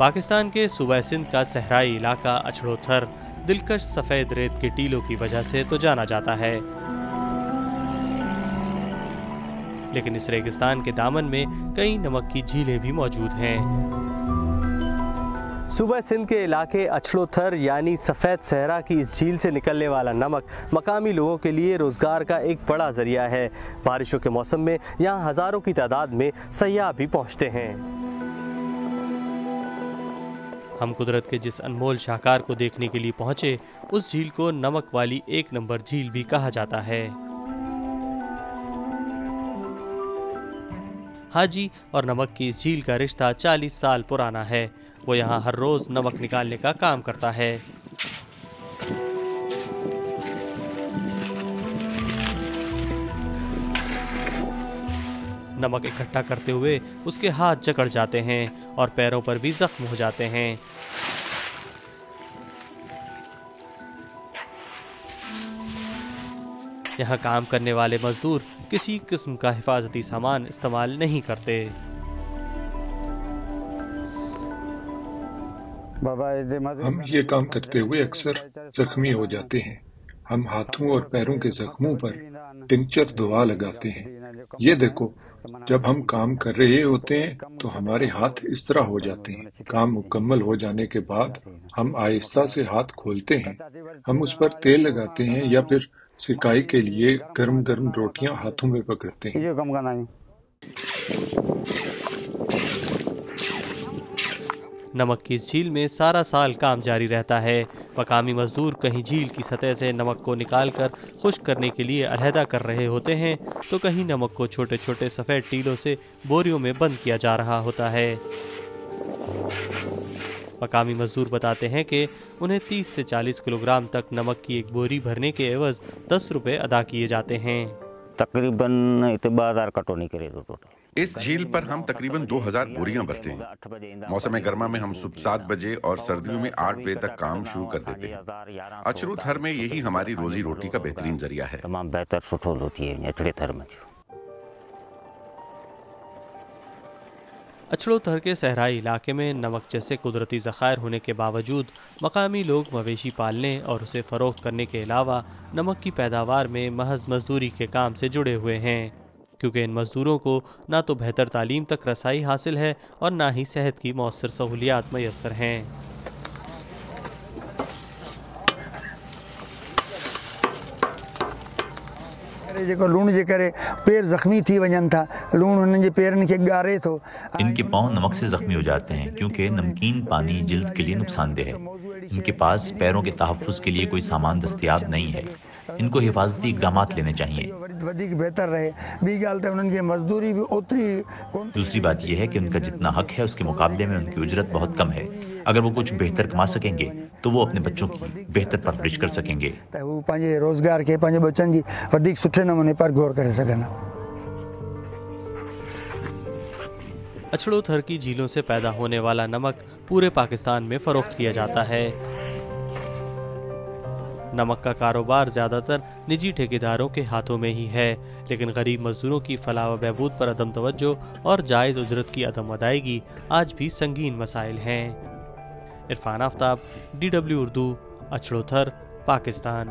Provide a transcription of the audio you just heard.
पाकिस्तान के सूबा सिंध का सहराई इलाका अछड़ोथर दिलकश सफ़ेद रेत के टीलों की वजह से तो जाना जाता है, लेकिन इस रेगिस्तान के दामन में कई नमक की झीलें भी मौजूद हैं। सूबा सिंध के इलाके अछड़ोथर यानी सफ़ेद सहरा की इस झील से निकलने वाला नमक मकामी लोगों के लिए रोज़गार का एक बड़ा ज़रिया है। बारिशों के मौसम में यहाँ हज़ारों की तादाद में सयाह भी पहुँचते हैं। हम कुदरत के जिस अनमोल शाहकार को देखने के लिए पहुँचे, उस झील को नमक वाली 1 नंबर झील भी कहा जाता है। हाजी और नमक की इस झील का रिश्ता 40 साल पुराना है। वो यहाँ हर रोज नमक निकालने का काम करता है। नमक इकट्ठा करते हुए उसके हाथ जकड़ जाते हैं और पैरों पर भी जख्म हो जाते हैं। यहाँ काम करने वाले मजदूर किसी किस्म का हिफाजती सामान इस्तेमाल नहीं करते। हम ये काम करते हुए अक्सर जख्मी हो जाते हैं। हम हाथों और पैरों के जख्मों पर टिंचर दवा लगाते हैं। ये देखो, जब हम काम कर रहे होते हैं तो हमारे हाथ इस तरह हो जाते हैं। काम मुकम्मल हो जाने के बाद हम आहिस्ता से हाथ खोलते हैं। हम उस पर तेल लगाते हैं या फिर सिकाई के लिए गर्म गर्म रोटियां हाथों में पकड़ते हैं। नमक की इस झील में सारा साल काम जारी रहता है। मकामी मजदूर कहीं झील की सतह से नमक को निकालकर खुश्क करने के लिए अलहदा कर रहे होते हैं, तो कहीं नमक को छोटे छोटे सफ़ेद टीलों से बोरियों में बंद किया जा रहा होता है। मकामी मजदूर बताते हैं कि उन्हें 30 से 40 किलोग्राम तक नमक की एक बोरी भरने के एवज 10 रुपये अदा किए जाते हैं। तकरीबन 2000 कटोनी करे दो। इस झील पर हम तकरीबन 2000 बोरियां भरते हैं। मौसम गर्मा में हम सुबह 7 बजे और सर्दियों में 8 बजे तक काम शुरू कर देते हैं। अछड़ोथर में यही हमारी रोजी रोटी का बेहतरीन जरिया है। तमाम बेहतर सुठो होती है अछड़ोथर में। अछड़ोथर के सहराई इलाके में नमक जैसे कुदरती ज़खायर होने के बावजूद मकामी लोग मवेशी पालने और उसे फ़रोख्त करने के अलावा नमक की पैदावार में महज मजदूरी के काम से जुड़े हुए हैं, क्योंकि इन मजदूरों को ना तो बेहतर तालीम तक रसाई हासिल है और ना ही सेहत की मौसर सहूलियात मैसर हैं। लूण जे करे पैर जख्मी थी वजन था, लूण उनके पैरन के गारे तो इनके पांव नमक से जख्मी हो जाते हैं, क्योंकि नमकीन पानी जिल्द के लिए नुकसानदेह है। इनके पास पैरों के तहफ़्फ़ुज़ के लिए कोई सामान दस्तयाब नहीं है। इनको हिफाजती इक़दाम लेने चाहिए। बेहतर रहे भी गालते उनकी मजदूरी भी उतरी। दूसरी बात यह है कि उनका जितना हक है उसके मुकाबले में उनकी उजरत बहुत कम है। अगर वो कुछ बेहतर कमा सकेंगे तो वो अपने बच्चों की बेहतर परवरिश कर सकेंगे। वो पंहिंजे रोजगार के पंहिंजे बच्चन की वधिक सुठे नमूने पर गौर करे सघनि। अछड़ोथर की झीलों से पैदा होने वाला नमक पूरे पाकिस्तान में फरोख्त किया जाता है। नमक का कारोबार ज़्यादातर निजी ठेकेदारों के हाथों में ही है, लेकिन गरीब मजदूरों की फलाह व बहबूद पर अदम तवज्जो और जायज़ उजरत की अदम अदायगी आज भी संगीन मसाइल हैं। इरफान आफ्ताब, DW उर्दू, अछड़ोथर, पाकिस्तान।